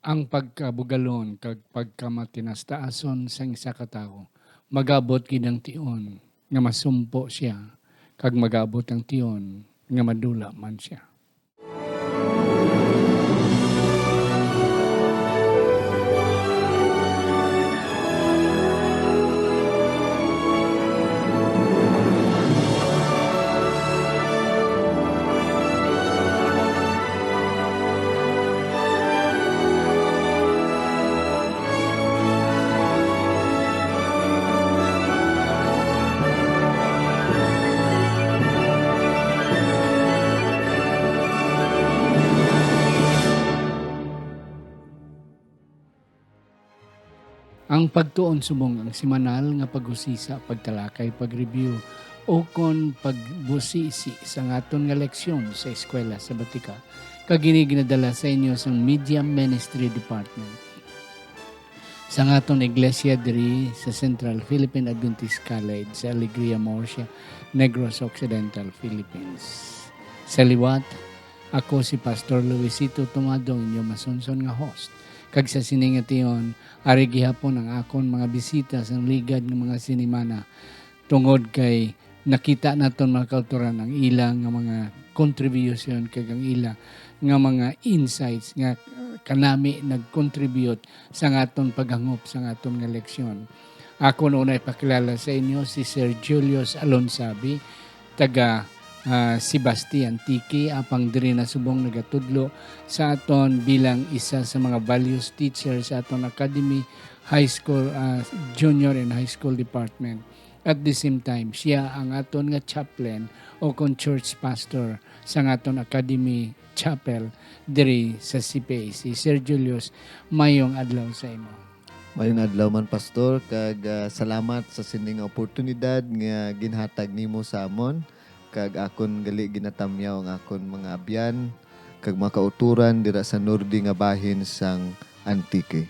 Ang pagkabugalon kag pagkamatinastason sang isa ka tawo, magabot gid ang tion nga masumpo siya, kag magabot ang tion nga madula man siya. Ang pagtuon subong ang simanal nga paghusisa, pagtalakay, pag-review o kon pagbusisi sa ngaton nga leksyon sa eskwela sa Batika kag ginadala sa inyo sang Media Ministry Department sa ngaton iglesia diri sa Central Philippine Adventist College sa Alegria Murcia, Negros Occidental, Philippines. Sa liwat, ako si Pastor Luisito Tumadong, inyo masunson nga host. Kag sa siningation, ari gihapon ang akon mga bisita sa ligad ng mga sinimana tungod kay nakita naton mga kauturan ang ilang nga mga contribution kag ang ilang nga mga insights nga kanami nag-contribute sa ngaton paghangop sa ngaton nga leksyon. Ako na ipakilala sa inyo si Sir Julius Alonsabi, taga Sebastian Tiki, apang diri na subong nagatudlo sa aton bilang isa sa mga values teacher sa aton Academy High School, Junior and High School Department. At the same time, siya ang aton nga chaplain o kon church pastor sa aton Academy Chapel diri sa CPAC. Sir Julius, mayong adlaw sa imo. Mayong adlaw man pastor, kag salamat sa sining oportunidad nga ginhatag nimo sa amon, kag akon gali ginatamyaw ang akon mga abyan kag mga kauturan dira sa nordi nga bahin sang Antique.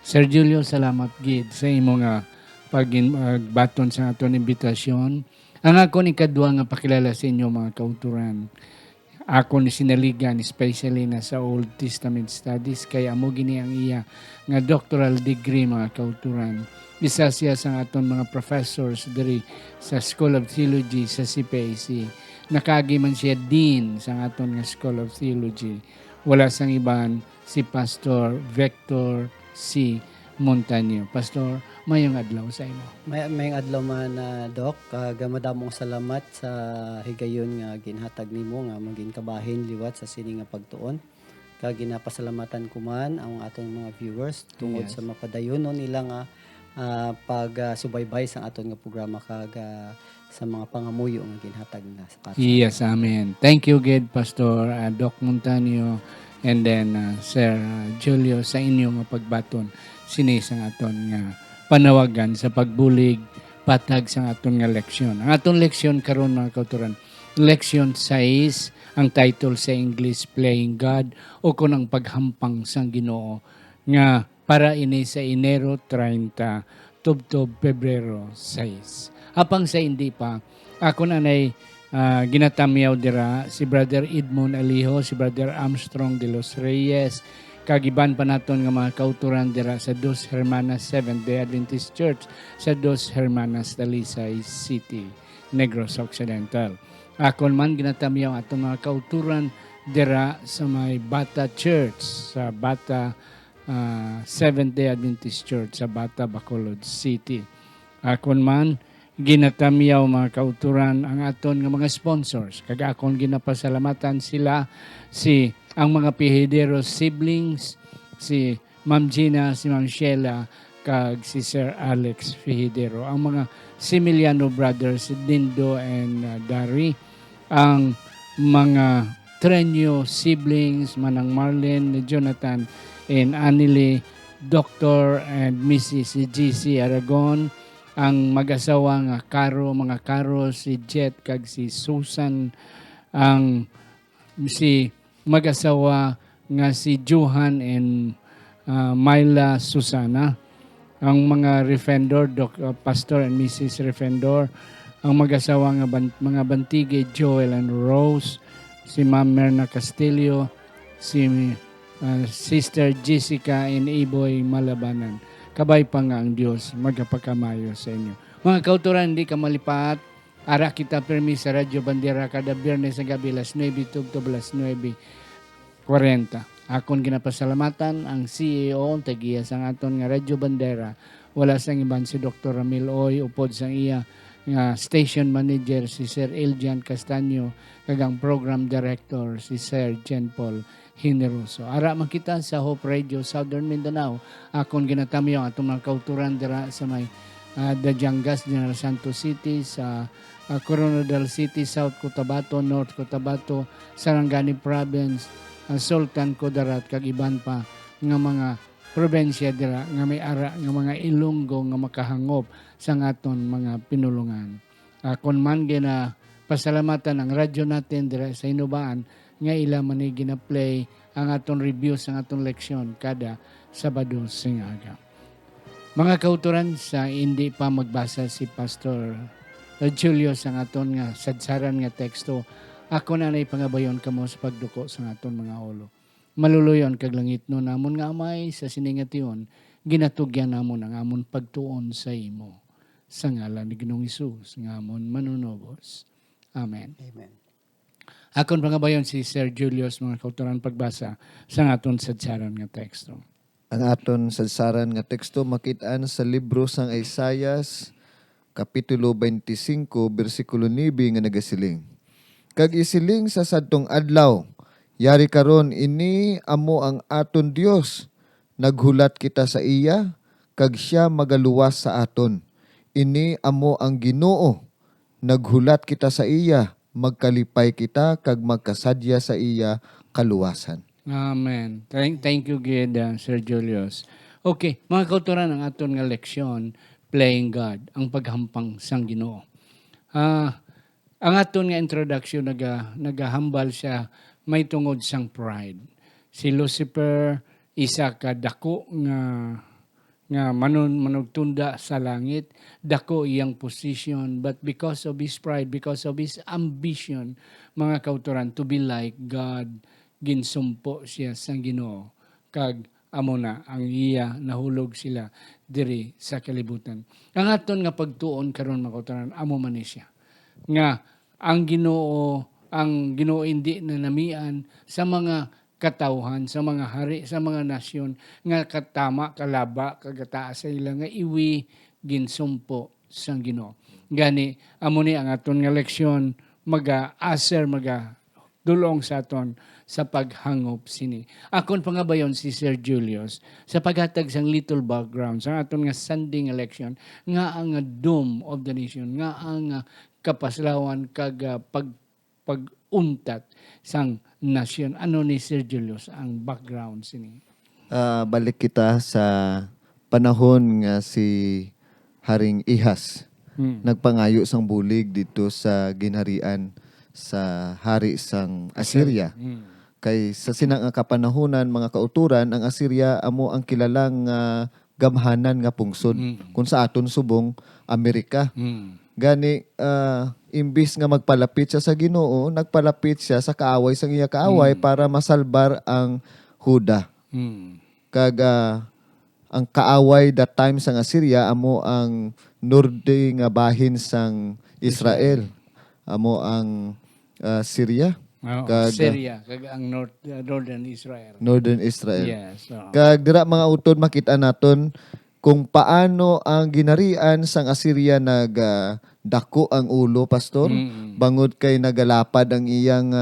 Sir Julius, salamat gid sa imo nga pagbaton sa aton imbitasyon. Ang akon ikadua nga pakilala sa inyo mga kauturan. Ako ni sinaligan, especially na sa Old Testament Studies, kaya amo gini ang iya nga doctoral degree mga kauturan. Isa siya sa aton mga professors diri sa School of Theology sa CPAC. Nakagi man siya dean sa aton nga School of Theology. Wala sang iban si Pastor Vector C. Montaño. Pastor, mayong adlaw sa imo. Mayong adlaw man Doc, gamadamong salamat sa higayon nga ginhatag nimo nga maging kabahin liwat sa sini nga pagtuon. Kag ginapasalamatan ko man ang atong mga viewers tungod sa mapadayonon nila nga pagsubaybay sa aton nga programa kag sa mga pangamuyo nga ginhatag na sa para. Yes, amen. Thank you gid Pastor Doc Montaño and then Sir Julio sa inyo nga pagbaton sini sang aton nga panawagan sa pagbulig patag sa aton nga leksyon. Ang aton leksyon karon mga kauturan, leksyon 6, ang title sa English Playing God o kun ang paghampang sang Ginoo nga para ini sa Enero 30 tubtob Pebrero 6. Apang sa hindi pa, ako nanay ginatamyaw dira si Brother Edmond Alijo, si Brother Armstrong de los Reyes, kagiban pa naton nga mga kauturan dira sa Dos Hermanas Seventh-day Adventist Church sa Dos Hermanas Talisay City, Negros Occidental. Akon man ginatamyaw atong mga kauturan dira sa may Bata Church, sa Bata Seventh-day Adventist Church sa Bata, Bacolod City. Akon man ginatamyaw mga kauturan ang aton nga mga sponsors. Kag akon ginapasalamatan sila si ang mga Pihidero siblings, si Ma'am Gina, si Ma'am Sheila, kag si Sir Alex Pihidero. Ang mga Similiano brothers, Dindo and Dari. Ang mga Trenyo siblings, Manang Marlene, Jonathan, and Anile, Dr. and Mrs. GC Aragon. Ang mag-asawa nga mga Caro, si Jet, kag si Susan. Ang si mag-asawa nga si Johan and Myla Susana, ang mga Refendor, Pastor and Mrs. Refendor, ang mag-asawa nga mga Bantige, Joel and Rose, si Ma'am Merna Castillo, si Sister Jessica and Iboy Malabanan. Kabay pa nga ang Diyos, magkapakamayo sa inyo. Mga kauturan, hindi ka malipat. Ara kita permi sa Radyo Bandera kada Biyernes sa gabi, las 9 to las 9:40. Akon ginapasalamatan ang CEO tagiya sang aton nga Radyo Bandera. Wala sang iban si Dr. Ramil Oy, upod sang iya nga station manager si Sir Eljan Castaño, kagang program director si Sir Jen Paul Hineroso. Ara makita sa Hope Radio Southern Mindanao. Akon ginatamyo ang atong mga kauturan dira sa may Dajangas, General Santos City, sa Coronadal City, South Cotabato, North Cotabato, Sarangani Province, Sultan Kudarat, kag iban pa nga mga probensya dira nga may ara nga mga Ilonggo nga makahangop sa aton mga pinulungan. Kon man gina pasalamatan ang radyo natin dira sa Inubaan nga ila man ni gina-play ang aton reviews ang aton leksyon kada Sabado sing aga. Mga kauturan, sa hindi pa magbasa si Pastor Julio sa aton nga sadsaran nga teksto, ako na pangabayon kamo sa pagduko sa aton mga ulo. Maluluyon kag langit no namon nga amay sa siningation, ginatugyan namon ang amon pagtuon sa imo. Sa ngalan ni Ginoong Hesus nga amon manunobos. Amen. Amen. Akon pangabayon si Sir Julius, mga kauturan, pagbasa sa aton sadsaran nga teksto. Ang aton sadsaran nga teksto makitaan sa libro sang Isaias, Kapitulo 25, versikulo 9 nga nagasiling. Kag isiling sa sadtong adlaw, yari karon ini amo ang aton Dios. Naghulat kita sa iya, kag siya magaluwas sa aton. Ini amo ang Ginoo. Naghulat kita sa iya, magkalipay kita, kag magkasadya sa iya kaluwasan. Amen. Thank you, Gid, Sir Julius. Okay, mga kauturan, ang aton nga leksyon, playing God, ang paghampang sang Ginoo. Ang aton nga introduction, nagahambal siya, may tungod sang pride. Si Lucifer, isa ka dako nga manugtunda sa langit, dako iyang position, but because of his pride, because of his ambition, mga kauturan, to be like God, ginsumpo siya sa Ginoo, kag amo na ang iya nahulog sila diri sa kalibutan. Ang aton nga pagtuon karon, mga kauturan, amo man ni siya nga ang Ginoo hindi na namian sa mga katawhan, sa mga hari, sa mga nasyon nga katama, kalaba, kagataas sa ila nga iwi ginsumpo sang Ginoo. Gani amo ni ang aton nga leksyon maga-aser, dulong sa aton sa paghangop sini. Akon pangabayon si Sir Julius sa paghatag sang little background sa aton nga Sunday election nga ang doom of the nation, nga ang kapaslawan kag pag-untat sang nasyon. Ano ni Sir Julius ang background sini? Balik kita sa panahon nga si Haring Ihas. Nagpangayo sang bulig dito sa ginharian sa hari sang Assyria. Kay sa sinang kapanahunan, mga kauturan, ang Assyria amo ang kilalang gamhanan nga pungsod kung sa aton subong Amerika. Gani imbis nga magpalapit siya sa Ginoo, nagpalapit siya sa kaaway sang iya kaaway para masalbar ang Huda. Kag ang kaaway that time sang Assyria amo ang norte nga bahin sang Israel. Amo ang Syria. Syria, kag ang northern Israel. Northern Israel. Yes. Kag dira mga utod makita naton kung paano ang ginarian sang Assyria dako ang ulo, pastor. Bangod kay nagalapad ang iyang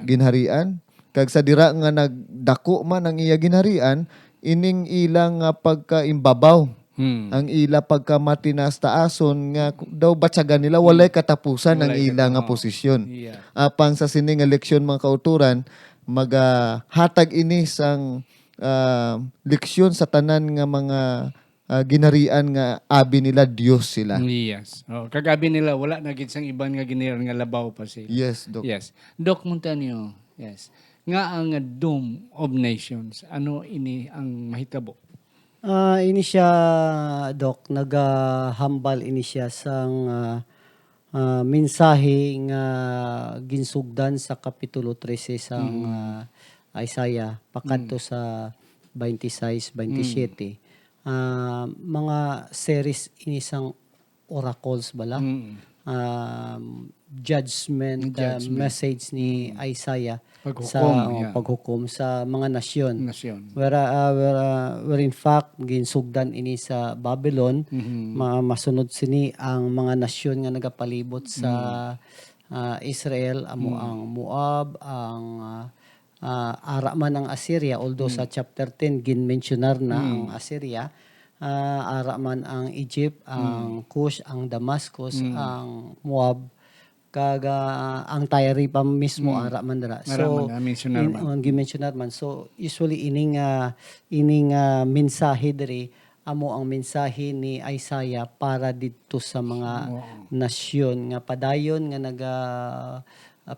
ginharian. Kag sa dira nga nagdako man ang iya ginharian, ining ilang pagkaimbabaw. Ang ila pagkamatinas-taason nga daw batsagan nila walay katapusan ang ila nga posisyon. Yeah. Apang sa sining eleksyon, mga kauturan, hatag ini sang leksyon sa tanan nga mga ginarian nga abi nila Dios sila. Yes. Kagabi nila wala na gid sang iban nga ginarian nga labaw pa sila. Yes, Doc. Yes. Doc Montanio. Yes. Nga ang Doom of Nations, ano ini ang mahitabo? Ini siya, Doc, nagahambal ini siya sang mensahe nga ginsugdan sa Kapitulo 13 sang Isaiah pakadto sa 26, 27. Mga series inisang oracles bala. Judgment, message ni Isaiah Paghukom, sa paghukom sa mga nasyon. Nasyon. Where in fact ginsugdan ini sa Babylon, masunod sini ang mga nasyon nga nagapalibot sa Israel, amo ang Moab, ang ara man ang Assyria, although sa chapter 10 ginmensionar na ang Assyria. Ara man ang Egypt, ang Cush, ang Damascus, ang Moab, kaga ang Tyre pa mismo ara man dira. So gimensionar man. So usually ining mensahe diri amo ang mensahe ni Isaiah para dito sa mga nasyon nga padayon nga naga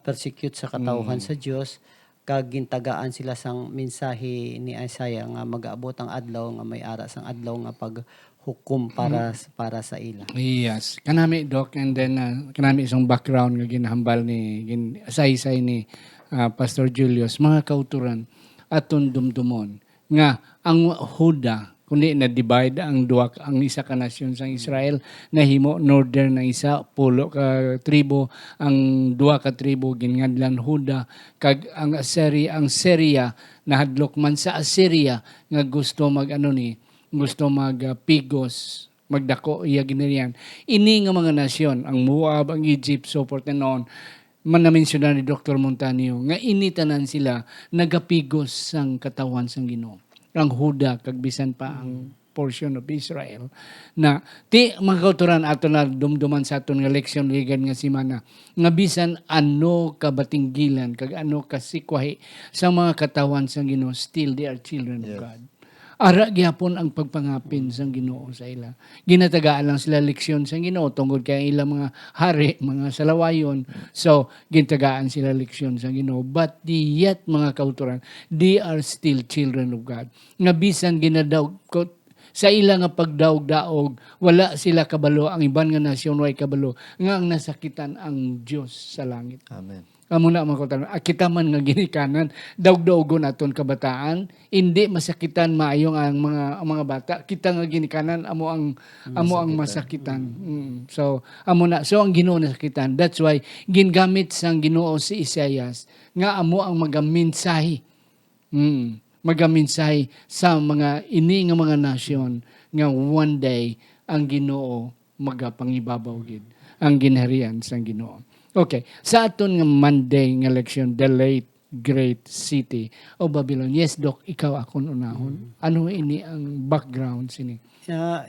persecute sa katawhan sa Dios, kag gintagaan sila sang mensahe ni Isaiah nga mag-abot ang adlaw nga may ara sang adlaw nga paghukom para sa ila. Yes. Kanami, Doc, and then kanami isang background nga ginahambal ni saysay ni Pastor Julius, mga kauturan aton dumdumon nga ang Huda kundi na-divide ang isa ka nasyon sa Israel, nahimo northern na isa, pulo ka tribo, ang duwa ka tribo gingadlan Huda, kag ang Syria nahadlok man sa Assyria nga gusto magpigos, magdako iya ginarian. Ini nga mga nasyon, ang Moab, ang Egypt, so forth and on, manamensyona ni Dr. Montanio, nga initanan sila nagapigos sang katawan sang Ginoo. Ang Huda, kag bisan pa ang portion of Israel, na mga kauturan ato na dumduman sa aton nga leksyon ligan nga simana, nga bisan ano kabatinggilan, kag ano kasikwahi sa mga katawan sang Ginoo, still they are children of God. Ara gyapon ang pagpangapin sang Ginoo sa ila. Ginatagaan lang sila leksyon sang Ginoo tungod kay ilang mga hari, mga salawayon. So, gintagaan sila leksyon sang Ginoo. But yet mga kauturan, they are still children of God. Nga bisan ginadaog sa ila nga pagdaog-daog, wala sila kabalo, ang iban nga nasyon way kabalo, nga ang nasakitan ang Dios sa langit. Amen. Amo na mga kauturan, kita man nga ginikanan, daog-daogon aton kabataan, hindi masakitan maayong ang mga bata. Kita nga ginikanan amo ang masakitan. So ang Ginoo nasakitan. That's why gingamit sang Ginoo si Isaias nga amo ang magaminsahi. Magaminsahi sa mga ini nga mga nasyon nga one day ang Ginoo magapangibabaw gid ang ginharian sang Ginoo. Okay, sa aton nga Monday nga leksyon, the late great city o Babylon. Yes, Doc, ikaw akong unahon. Ano ini ang background sini?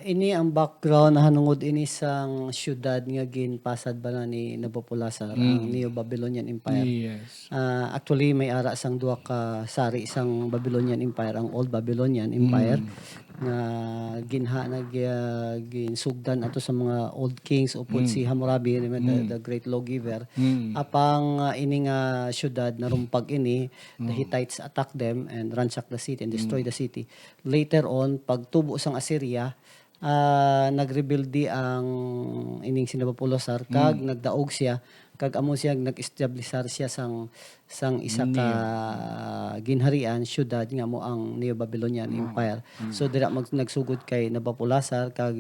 Ini ang background hanungod ini sang syudad nga ginpasad bala ni Nabopolassar, ang Neo-Babylonian Empire. Yes. Actually may ara sang duha ka sari sang Babylonian Empire, ang Old Babylonian Empire nga ginsugdan ato sa mga old kings upod si Hammurabi, the great lawgiver. Apang ini nga syudad narumpag ini, the Hittites attack them and ransack the city and destroy the city. Later on, pagtubo sang Assyria, nagrebuildi ang ining si Nabopolassar, kag nagdaog siya, kag amo siya nag-establishar siya sang isa ka ginharian syudad nga mo ang Neo-Babylonian Empire. So dira nagsugod kay Nabopolassar, kag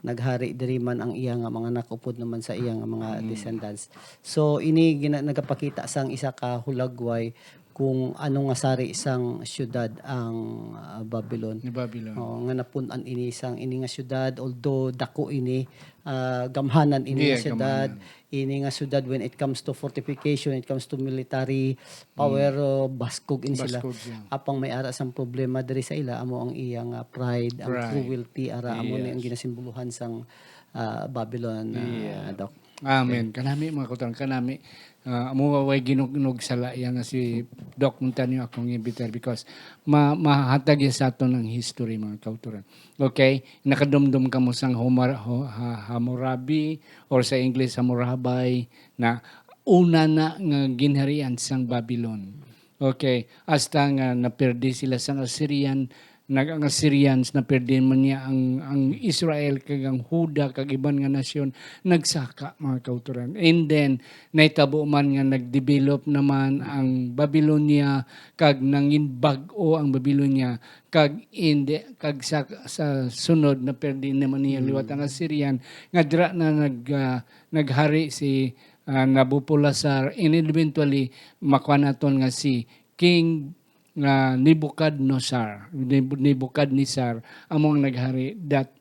naghari diri man ang iya nga mga nakupod naman sa iya nga mga descendants. So ini nagapakita sang isa ka hulagway kung ano nga sari isang syudad ang Babylon. Ni Babylon. Nga napun-an ini nga syudad, although dako ini, gamhanan ini nga syudad. Ini nga syudad when it comes to fortification, it comes to military power, baskog ini sila. Apang may ara sang problema diri sa ila, amo ang iyang pride, ang cruelty, amo ni ang ginasimboluhan sang Babylon, Doc. Amen. Kanami mga kauturan, kanami amo way ginugnog sala yang si Doc Montanio akong imbitar because mahatag sa aton ang history mga kauturan. Okay? Nakadumdum ka mo sang Hammurabi or sa English Hammurabi na una na nga ginharian sang Babylon. Okay? Hasta nga naperdi sila sang Assyrian ang Assyrians na perdin man niya ang Israel kag ang Huda kag iban nga nasyon nagsaka mga kauturan. And then naitabo man nga nagdevelop naman ang Babylonia kag nangin bag-o ang Babylonia kag kag sa sunod na perdin naman niya liwat ang Assyrian nga dira na naghari si Nabopolassar and eventually makuha naton nga si King nga Nebuchadnezzar among naghari that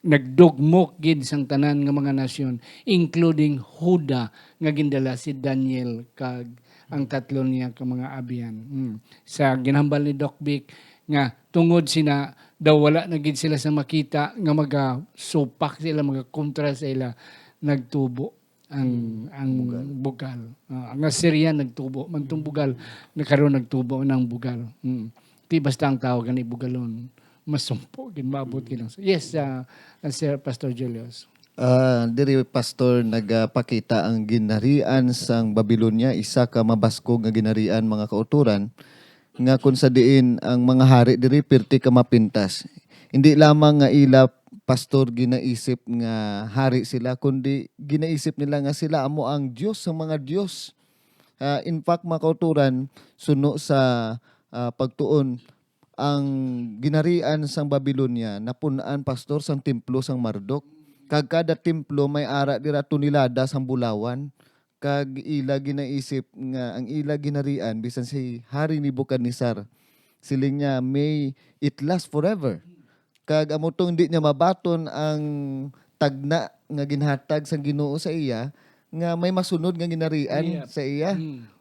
nagdugmok gid sang tanan nga mga nasyon including Huda nga gindala si Daniel kag ang tatlo niya ka mga abyan. Sa ginhambal ni Doc Vic nga tungod sina daw wala na gid sila sa makita nga magasupak sila magakontra sa ila nagtubo ang bugal. Ang Assyrian nagtubo man tong bugal nakaroon nagtubo ng bugal. Di basta ang tawag ni bugalon masumpo gid maabot gid lang. Yes, Sir Pastor Julius. Diri pastor nagapakita ang ginarian sang Babylonia isa ka mabaskog nga ginarian mga kauturan nga kun sa diin ang mga hari diri perti ka mapintas. Hindi lamang nga ila pastor ginaisip nga hari sila kundi ginaisip nila nga sila amo ang Dios sa mga Dios. In fact mga kauturan suno sa pagtuon ang ginarian sang Babylonia napunaan pastor sang templo sang Marduk. Kag kada templo may ara dira tunilada sang bulawan. Kag ila ginaisip nga ang ila ginarian bisan si Hari Nebuchadnezzar siling niya may it last forever. Kag amo tong di niya mabaton ang tagna nga ginhatag sang Ginoo sa iya nga may masunod nga ginarian sa iya.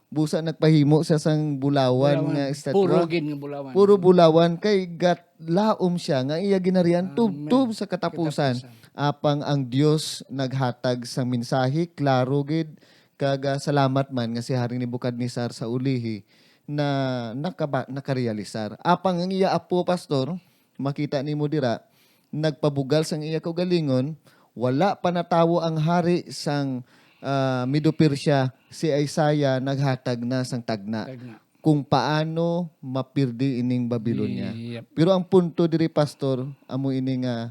Busa nagpahimo sa sang bulawan nga estatwa. Puro gid nga bulawan. Puro bulawan kay gatlaom siya nga iya ginarian tubtob sa katapusan. Apang ang Dios naghatag sang mensahe klaro gid kag salamat man nga si Hari Nebuchadnezzar sa ulihi na nakarealisar. Apang ang iya apo pastor makita nimo dira nagpabugal sang iya kaugalingon wala pa natawo ang hari sang Medo Persia si Isaiah naghatag na sang tagna kung paano mapirdi ining Babylonia. Yep. Pero ang punto diri pastor amo ini nga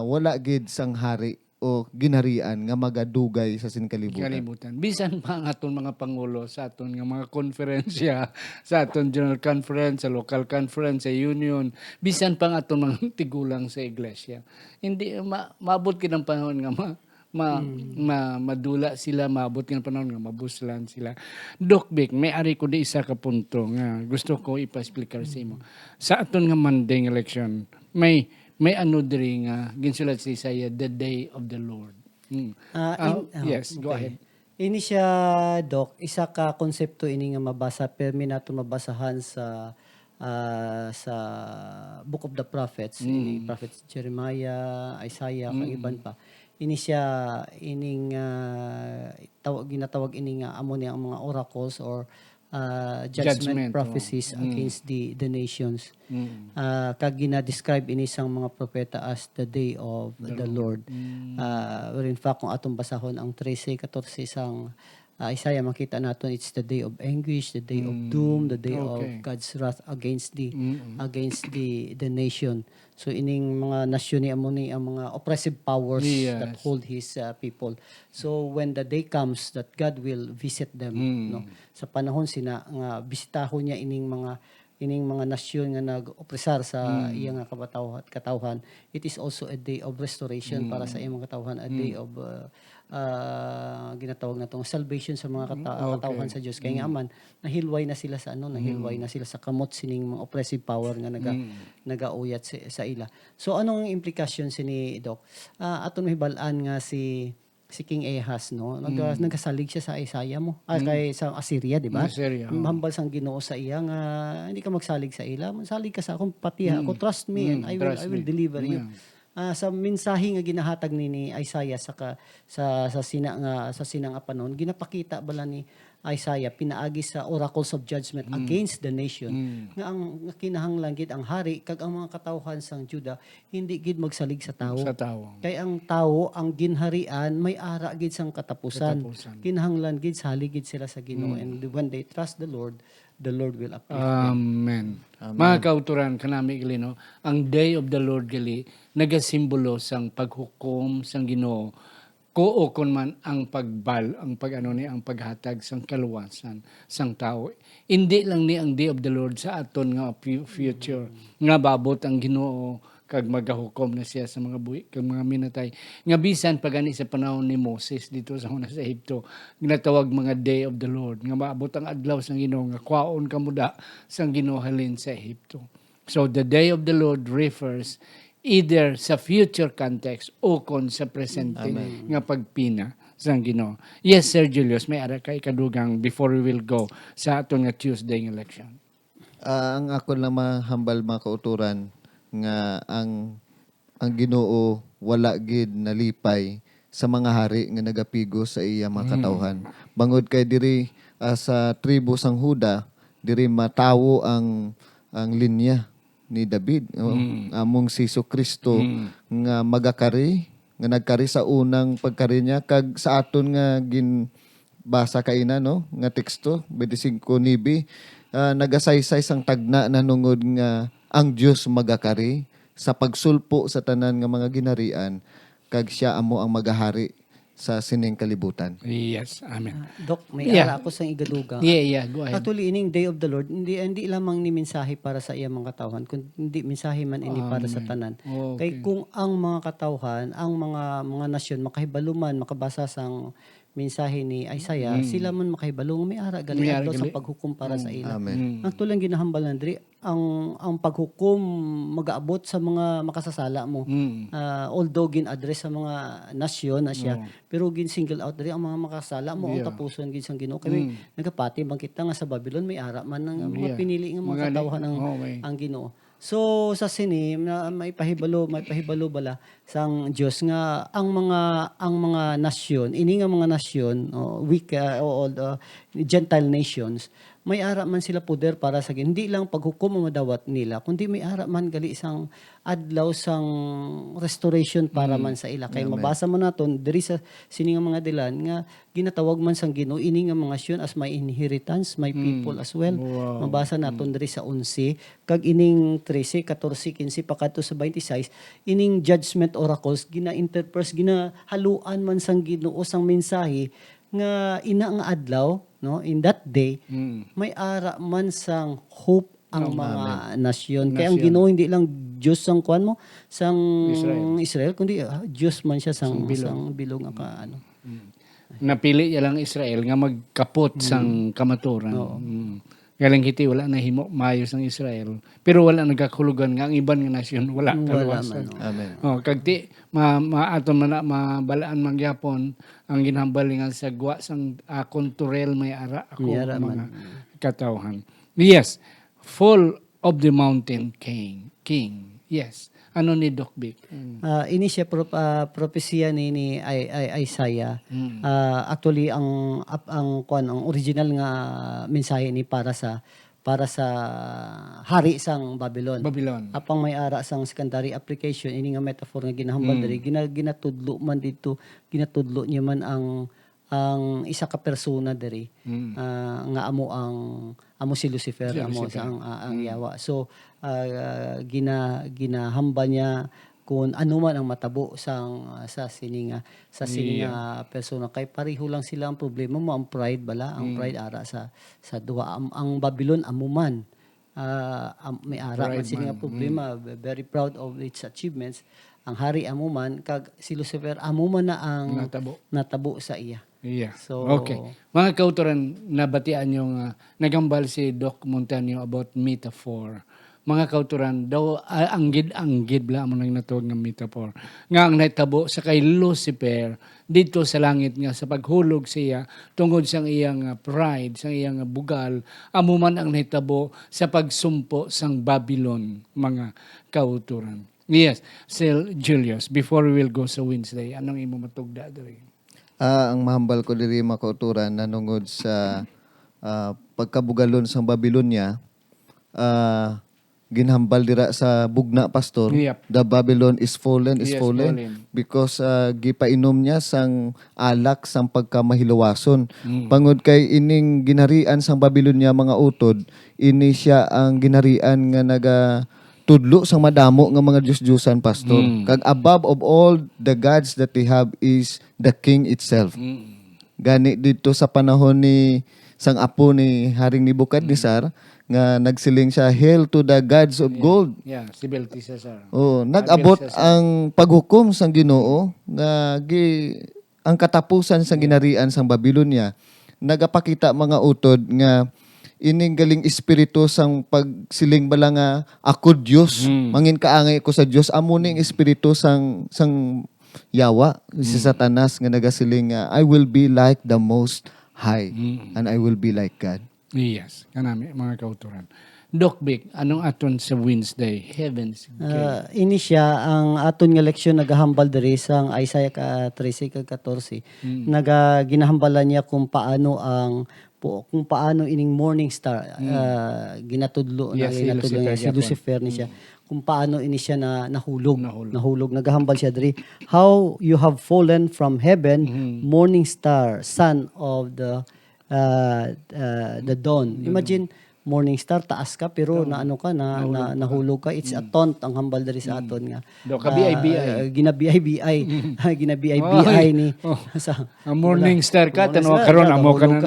wala gid sang hari o ginharian nga magadugay sa kalibutan. Bisan pa ang aton mga pangulo sa aton nga mga konferensya, sa aton general conference, sa local conference, sa union, bisan pa ang aton mga tigulang sa iglesia. Hindi maabot gid ang panahon nga madula sila, maabot ng panahon nga mabuslan sila. Doc Vic, may ari ko di isa ka punto nga gusto ko ipa-explicar sa imo. Sa aton nga Monday election, may ano diri nga ginsulat sa Isaiah, the day of the Lord. Yes, go ahead. Ini siya, Doc, isa ka konsepto ini nga mabasa, permi nato mabasahan sa Book of the Prophets, ini Prophet Jeremiah, Isaiah, kang iban pa. Ini siya, ining ginatawag ini nga amo niya ang mga oracles or judgment prophecies against the nations. Kag gina-describe ini sang mga propeta as the day of the Lord. Where in fact, kung atong basahon ang 13-14 sang Isaiah, makita naton it's the day of anguish, the day of doom, the day of God's wrath against the nation. So ining mga nasyon ni amo ni ang mga oppressive powers that hold his people. So when the day comes that God will visit them, no, sa panahon sina nga bisitahon niya ining mga nasyon nga nag-opresar sa iyang katawhan, it is also a day of restoration para sa iyang mga katawhan, a day of ginatawag na tong salvation sa mga katawhan sa Dios. Kaya nga man nahilway na sila sa nahilway na sila sa kamot sining mga oppressive power nga nagauyat sa ila. So anong implikasyon sini Doc? Aton mahibal-an nga si King Ahaz, no, nagasalig siya sa Isaiah mo kay sa Assyria, di ba? Mahambal sang Ginoo sa iya nga hindi ka magsalig sa ila, magsalig ka sa akong patiha ako, trust me and I will deliver you. Sa mensahe nga ginahatag ni Isaiah sa sinang apanon, ginapakita bala ni Isaiah pinaagi sa oracles of judgment against the nation nga ang kinahanglan gid ang hari kag ang mga katawhan sang Juda hindi gid magsalig sa tawo. Kay ang tawo ang ginharian may ara gid sang katapusan. Kinahanglan gid salig gid sila sa Ginoo and when they trust the Lord, the Lord will uplift Amen. Mga kauturan, kanami gali, no? Ang day of the Lord gali, nagasimbolo sang paghukom sang Ginoo. Koo kon man ang ang ang paghatag sang kaluwasan sang tao. Hindi lang ni ang day of the Lord sa aton nga future nga babot ang Ginoo kag magahukom na siya sa mga buhi kag mga minatay. Nga bisan pagani sa panahon ni Moses dito sa una sa Ehipto, ginatawag mga day of the Lord nga maabot ang adlaw sang Ginoo nga kwaon kamuda sang Ginoo halin sa Ehipto. So the day of the Lord refers either sa future context o kon sa presente nga pagpina sang Ginoo. Yes, Sir Julius, may ara kay kadugang before we will go sa aton nga Tuesday election. Ang ako lang mahambal mga kauturan nga ang Ginoo wala gid nalipay sa mga hari nga nagapigo sa iya mga katawhan. Bangod kay diri sa tribo sang Huda, diri matawo ang linya ni David, among si Kristo nga magakari, nga nagkari sa unang pagkari niya kag sa aton nga ginbasa kaina no nga teksto 25 nibi, nagasaysay sang tagna na nungod nga ang Dios magakari sa pagsulpo sa tanan nga mga ginarian kag siya amo ang magahari sa sining kalibutan. Yes, amen. Doc, may Yeah. ara ako sa igadugang. Yeah, go ahead. Actually, ining Day of the Lord, hindi lamang ni mensahe para sa iyang mga katawhan, kundi mensahe man ini para sa tanan. Okay. Kay kung ang mga katawhan, ang mga nasyon makahibaluman, makabasa sang mensahe ni Isaiah, sila man makahibalo nga may ara gali May ara adlaw sa gali. paghukom para sa ila. Amen. Ang tulang ginahambalan diri ang paghukom magaabot sa mga makasasala mo. Although gin-address sa mga nasyon na siya, pero gin-single out diri ang mga makasasala mo ang tapuson gid sang Ginoo. Kay nagapati bang kita nga sa Babylon may ara man ng mga pinili nga mga katawhan ang Ginoo. So sa sini may pahibalo bala sang Dios nga ang mga nasyon ini nga mga nasyon all the Gentile nations may ara man sila poder para sa hindi lang paghukom ang madawat nila kundi may ara man gali sang adlaw sang restoration para man sa ila kay mabasa mo naton diri sa sini nga mga dilan nga ginatawag man sang Ginoo ini nga mga nasyon as my inheritance my people as well. Wow. Mabasa naton diri sa 11 kag ining 13, 14, 15 pakadto sa 26 ining judgment oracles gina-interpret ginahaluan man sang Ginoo sang mensahe nga ina nga adlaw no in that day may ara man sang hope ang mga nasyon. Kaya ang Ginoo hindi lang Diyos sang kuan mo sang Israel kundi Diyos man siya sang bilog nga ano. Napili niya lang Israel nga magkapot sang kamaturan. Galing hiti wala na himo maayos ang Israel. Pero wala nagakulugan nga ang iban nga nasyon wala kaluwasan. Amen. Kag ti aton man mabalaan man gyapon ang ginhambal nga sa gwa sang konturel may ara ako mga katawhan. Yes, fall of the mountain king. Yes. Ano ni Doc Vic? Ini siya propesya ni Isaiah. Actually ang original nga mensahe ni para sa hari sang Babylon. Apang may ara sang secondary application ini nga metaphor nga ginahambal diri ginatudlo man dito ginatudlo niya man ang isa ka persona diri nga amo si Lucifer amo ang yawa. So ginahamba niya kung ano man ang matabo sa sininga persona kay pareho lang sila ang problema mo ang pride bala ang pride ara sa duha ang Babylon amo man may ara man sila nga problema very proud of its achievements ang hari amo man kag si Lucifer amo man na ang natabo sa iya. Yeah. So, okay. Mga kauturan, nabatian yung nagambal si Doc Montaño about metaphor. Mga kauturan, daw anggid bla mo nang natuwag ng metaphor. Nga ang naitabo sa kay Lucifer dito sa langit nga sa paghulog siya tungod sa iyang pride, sa iyang bugal, amo man ang naitabo sa pagsumpo sang Babylon, mga kauturan. Yes, Sir Julius, before we will go sa Wednesday, anong imo matugda diri? Ang mahambal ko diri mga kauturan nanungod sa pagkabugalon sa Babylonia, ginhambal dira sa bugna pastor. Yep. The Babylon is fallen, Yes, fallen. because gipainom niya sang alak sang pagkamahilawason. Pangod kay ining ginharian sang Babylonia mga utod, ini siya ang ginharian nga naga tudlo sang madamo nga mga Diyos-Diyosan pastor. Kag above of all the gods that they have is the king itself. Gani dito sa panahon ni sang apo ni Haring Nebukadnezar nga nagsiling siya, "Hail to the gods of gold." Yeah, si Belteshazzar. Oh, nag-abot ang paghukom sang Ginoo nga ang katapusan sang ginarian sang Babylonia. Nagapakita mga utod nga ining galing espiritu sang pagsiling bala nga ako Dios, mangin kaangay ko sa Dios, amo ning espiritu sang yawa si Satanas nga nagasiling nga, "I will be like the Most High and I will be like God." Yes, kanami mga kauturan. Doc Vic, anong aton sa Wednesday? Heavens Gate. Ini siya ang aton nga leksyon nagahambal diri sang Isaiah 13 kag 14. Ginahambalan niya kung paano ining morning star ginatudlo Yes, si Lucifer ni siya. Kung paano ini siya nahulog. Nagahambal siya diri. How you have fallen from heaven, morning star, son of the dawn. Imagine, morning star, taas ka, pero nahulog ka. It's a taunt ang hambal diri sa aton nga. Do ka BI. Ginabiay ni sa Ang morning star ka, tanaw karon amo ka na.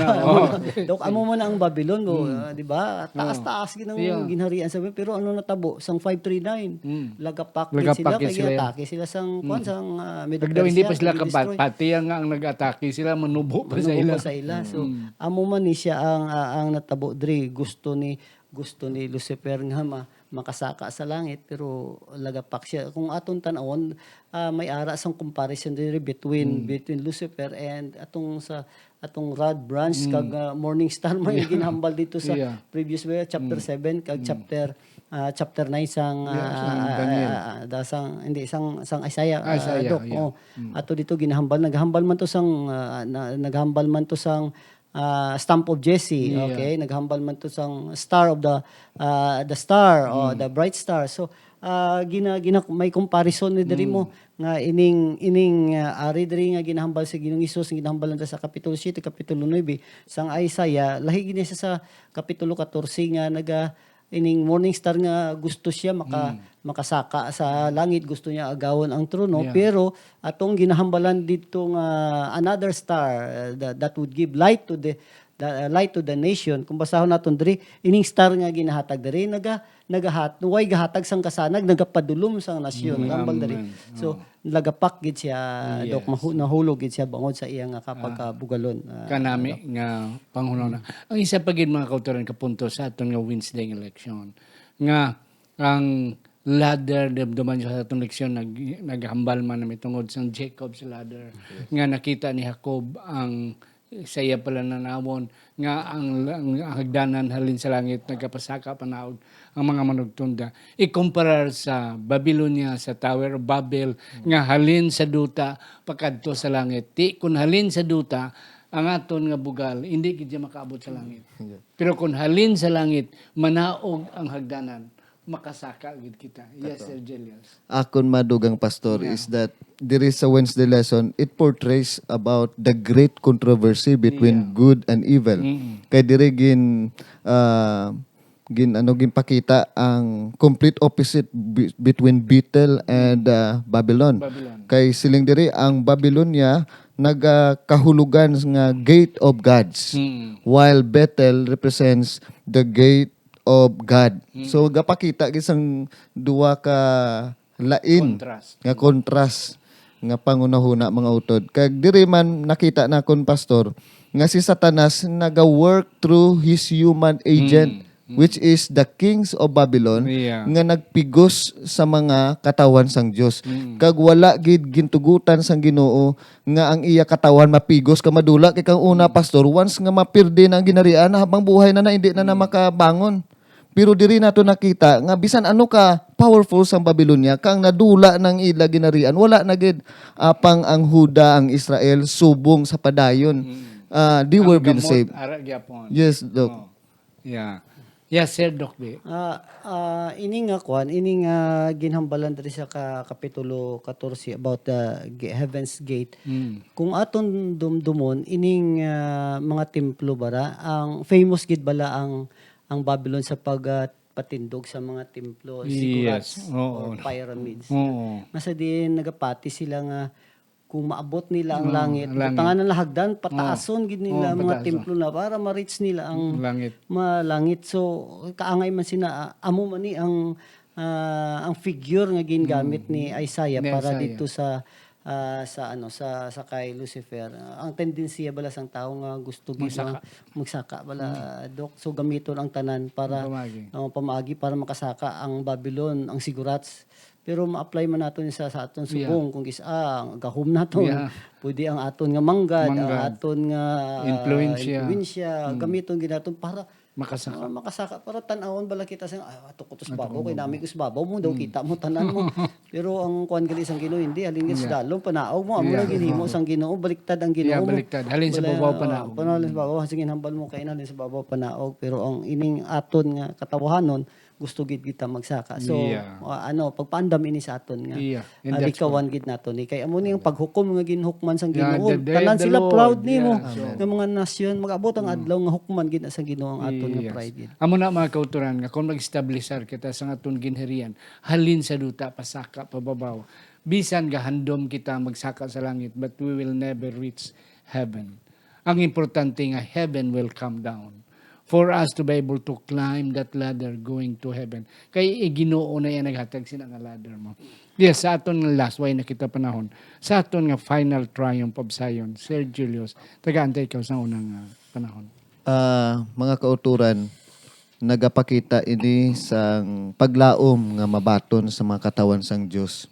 Dok amo man ang Babylon, di ba? Taas-taas ginang ginharian sa pero ano natabo sang 539. Lagapak sila kay atake sila sang Daw hindi pa sila pati nga ang nag-atake sila manubo pa sa ila. So amo man ni siya ang natabo diri gusto ni Lucifer nga makasaka sa langit pero lagapak siya. Kung aton tan-awon may ara sang comparison diri between Lucifer and atong rod branch kag morning star may ginhambal dito sa previous chapter 7 kag chapter 9 sang sang Isaiah Doc. Ato dito naghambal man to sang stamp of Jesse, okay? Naghambal man to sang star of the star or the bright star. So may comparison ni diri mo nga ining ari diri nga ginahambal sa Ginoong Hesus nga ginahambal nila sa kapitulo 7, kapitulo 9 sang Isaiah, lahi gini siya sa kapitulo 14 nga ining morning star nga gusto siya makasaka sa langit, gusto niya agawon ang trono, pero atong ginahambalan dito nga another star that would give light to the nation. Kung basahon naton diri, ining star nga ginahatag diri way gahatag sang kasanag, nagapadulom sang nasyon, hambal diri. So lagapak gid siya, Dok, nahulog gid siya bangod sa iya nga kapagbugalon. Kanami nga panghunahuna. Ang isa pa gid mga kauturan kapunto sa aton nga Wednesday election nga ang ladder dumduman sa atong leksyon naghambal man nami tungod sang Jacob's ladder nga nakita ni Jacob ang saya pala nanawon nga ang hagdanan halin sa langit nagapasaka panahon ang mga manugtunda ikumparar sa Babylonia sa Tower of Babel nga halin sa duta pakadto sa langit kun halin sa duta ang aton nga bugal hindi gid makaabot sa langit pero kun halin sa langit manaog ang hagdanan makasaka gid kita. Yes, Sir Julius. Akon madugang pastor is that there is a Wednesday lesson, it portrays about the great controversy between good and evil. Kay dire ginpakita ang complete opposite between Bethel and Babylon. Kay siling dire ang Babylonia nagakahulugan nga gate of gods while Bethel represents the gate of God. So gapakita gisang duwa ka lain nga contrast nga pangunahuna mga utod. Kag diri man nakita na kon pastor nga si Satanas naga-work through his human agent which is the kings of Babylon nga nagpigos sa mga katawan sang Dios. Kag wala gid gintugutan sang Ginoo nga ang iya katawan mapigos ka madula kay kang una pastor once nga mapirdi na ang ginarian habang buhay na hindi na makabangon. Pero diri nato nakita nga bisan ano ka powerful sang Babylonia kang nadula ng ila ginarian wala na gid apang ang Huda ang Israel subong sa padayon. They were being saved. Yes, Doc. Yeah. Yes, Sir Doc Vic. Ini nga kwan, ini nga ginhambalan diri sa kapitulo 14 about the Heaven's Gate. Kung aton dumdumon ining mga templo bara, ang famous gid bala ang Babylon sa patindog sa mga templo, Yes, ziggurats oo. or pyramids. Oo. Nasa din nagapati sila nga kung maabot nila ang langit, langit. butangan ng lahagdan, pataason gid nila ang mga pataason. templo na para ma-reach nila ang Langit. malangit. So kaangay man sina amo man ni ang figure nga gingamit ni Isaiah Ni para Isaiah. dito sa sa kay Lucifer. Ang tendensiya bala sang tao nga gusto gid nga magsaka bala dok. So gamiton ang tanan para Pamagi. pamaagi para makasaka ang Babylon, ang sigurats. Pero ma-apply man naton sa aton subong kung ang gahom naton. Yeah. Pwede ang aton nga manggad, ang aton nga Influensya. gamiton gid naton para Makasaka. makasaka para tan-awon bala kita sa ato ko tos babaw kay nami kus babaw mo daw kita mo tanan mo. Pero ang kuan gali sang Ginoo hindi halin gid sa dalong panaog mo amo na ginhimo sang Ginoo baliktad ang Ginoo Yeah, mo. baliktad. Halin sa babaw panaog. Panalin sa babaw sige hambal mo kay halin sa babaw panaog pero ang ining aton nga katawahanon gusto gid kita magsaka. So Yeah. pagpaandam ini sa aton nga Yeah. And that's likawan gid naton ni kay amo ni ang paghukom nga ginhukman sang Yeah, Ginoo. the day Tanan of the sila Lord. proud nimo Yeah. nga mga nasyon mag-abot ang adlaw nga hukman gid na sang Ginoo ang aton nga Yes. pride gid. Amo na mga kauturan nga kung mag-establishar kita sa aton ginherian, halin sa duta pasaka pababaw. Bisan gahandom kita magsaka sa langit, but we will never reach heaven. Ang importante nga heaven will come down for us to be able to climb that ladder going to heaven. Kay Ginoo na yan naghatag sila nga ladder mo. Yes, sa aton nga last way na kita panahon, sa aton nga final triumph of Zion, Sir Julius, taga-antay ikaw sa unang panahon. Mga kauturan, nagapakita ini sang paglaom nga mabaton sa mga katawan sang Dios.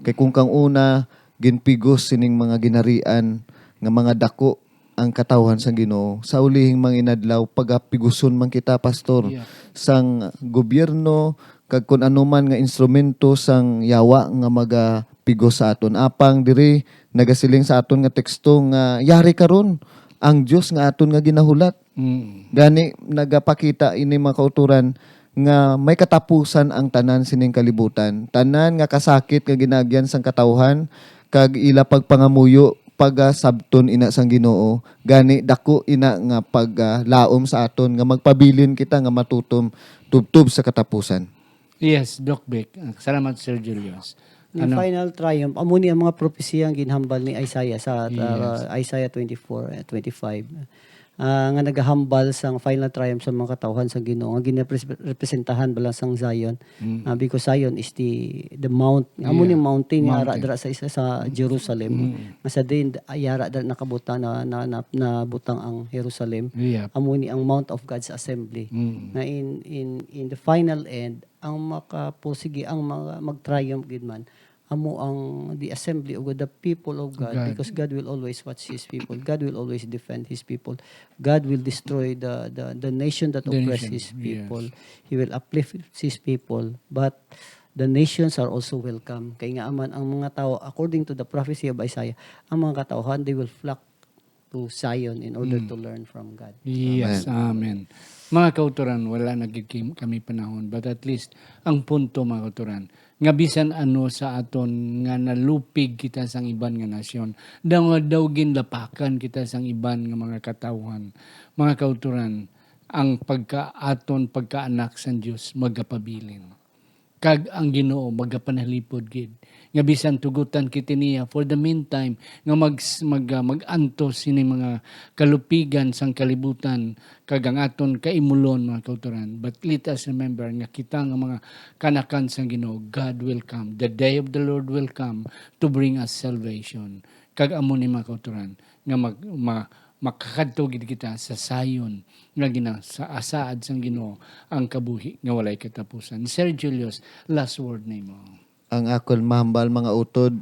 Kay kung kang una ginpigos sining mga ginarian nga mga dako ang katawan sang Ginoo, sa ulihing mga inadlaw pagapiguson man kita pastor Yeah. sang gobyerno kag kun ano man nga instrumento sang yawa nga magapigos sa aton. Apang diri nagasiling sa aton nga teksto nga yari karon ang Dios nga aton nga ginahulat. Gani nagapakita ini mga kauturan nga may katapusan ang tanan sining kalibutan. Tanan nga kasakit nga ginagyan sang katawhan kag ila pagpangamuyo sabton ina sang Ginoo. Gani dako ina nga paglaom sa aton nga magpabilin kita nga matutom tubtob sa katapusan. Yes, Doc Beck. Salamat, Sir Julius. Yung final triumph, amo ni ang mga propesya ang ginhambal ni Isaiah sa Isaiah 24:25. Nga nagahambal sang final triumph sa mga katawhan sa Ginoo nga ginarepresentahan bala sang Zion. Because Zion is the mount. Amo ni mountain nga ara dira sa isa sa Jerusalem. Nga sa din ayara dira nakabutang na butang ang Jerusalem. Yeah. Amo ni ang Mount of God's Assembly. Na in the final end ang makapusigi ang mga mag-triumph gid man amo ang the assembly of God, the people of God, because God will always watch His people. God will always defend His people. God will destroy the nation that oppress His people. He will uplift His people. But the nations are also welcome. Kaya nga aman ang mga tao, according to the prophecy of Isaiah, ang mga katauhan, they will flock to Zion in order to learn from God. Yes, amen. Mga kauturan, wala nagiging kami panahon, but at least ang punto mga kauturan, nga bisan ano sa aton nga nalupig kita sang iban nga nasyon, daw ginlapakan kita sang iban nga mga katawhan. Mga kauturan, ang pagkaaton pagkaanak sang Dios magapabilin. Kag ang Ginoo magapanalipod gid nga bisan tugutan kiti niya for the meantime nga mag-antos sini mga kalupigan sang kalibutan kag ang aton kaimulon mga kauturan. But let us remember nga kita nga mga kanakan sang Ginoo, God will come, the day of the Lord will come to bring us salvation. Kag amo ni mga kauturan nga makakadto gid kita sa sayon nga sa asaad sang Ginoo ang kabuhi nga walay katapusan. Sir Julius, last word nimo. Ang akon mahambal mga utod,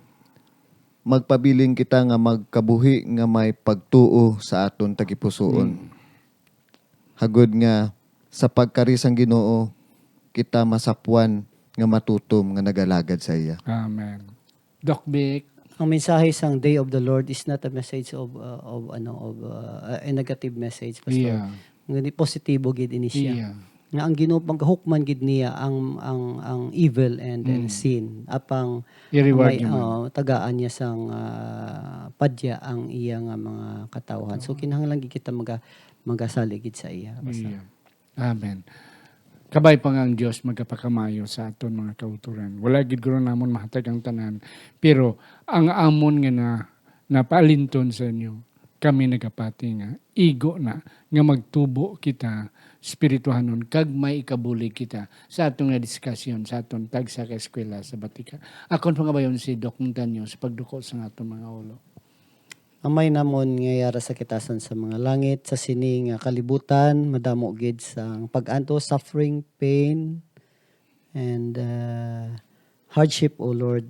magpabiling kita nga magkabuhi nga may pagtuo sa aton tagipusoon. Hagod nga sa pagkarisang Ginoo kita masapuan nga matutom nga nagalagad sa iya. Amen. Doc Vic. Ang mensahe sang Day of the Lord is not a message of a negative message, pastor. Yeah. Ngani positibo gid ini siya. Yeah. nga ang Ginoo pagkahukman gid niya ang evil and sin apang I-reward may niyo man. tagaan niya sang padya ang iya nga mga katawhan. So kinahanglan gid kita magasalig gid sa iya. Basta. Yeah. Amen. Kabay pa nga ang Diyos magkapakamayo sa aton mga kauturan. Wala gid guro namon mahatag ang tanan. Pero ang amon nga na palinton sa inyo, kami nagapati nga igo na nga magtubo kita spirituhanon kag may ikabuli kita sa atong nga diskusyon sa aton tagsa ka eskwela sa Batika. Akon pangabayon si Doc Montaño sa pagduko sa atong mga ulo. Amay namon nga yara sa kitasan sa mga langit, sa sini nga kalibutan, madamo gid sa pag-anto, suffering, pain, and hardship, O Lord.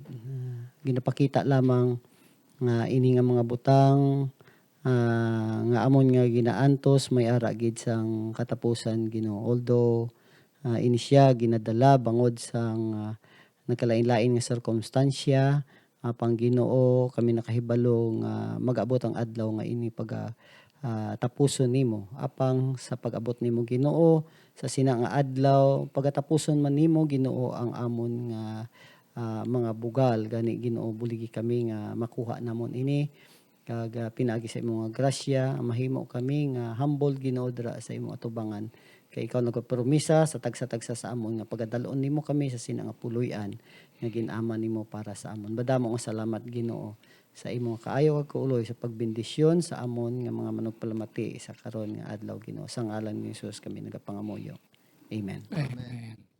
Ginapakita lamang nga ini nga mga butang, nga amon nga ginaantos, may ara gid sang katapusan, Ginoo. Although, ini siya ginadala bangod sang nagkalain-lain nga sirkumstansya, pang Ginoo kami nakahibalo nga mag-abot ang adlaw nga ini tapuson nimo apang sa pag-abot nimo Ginoo sa sina nga adlaw pagatapuson man nimo Ginoo ang amon nga mga bugal gani Ginoo buligi kami nga makuha namon ini kag pinaagi sa imong nga grasya mahimo kami nga humble Ginoo dira sa imong atubangan kay ikaw nagpapromisa sa tagsa-tagsa sa amon nga pagadalon nimo kami sa sina nga puloy-an nga gin-ama nimo para sa amon. Badamo nga salamat Ginoo sa imong kaayo kag kauloy sa pagbendisyon sa amon nga mga manugpalamati sa karon nga adlaw Ginoo. Sa ngalan ni Jesus kami nagapangamuyo. Amen. Amen.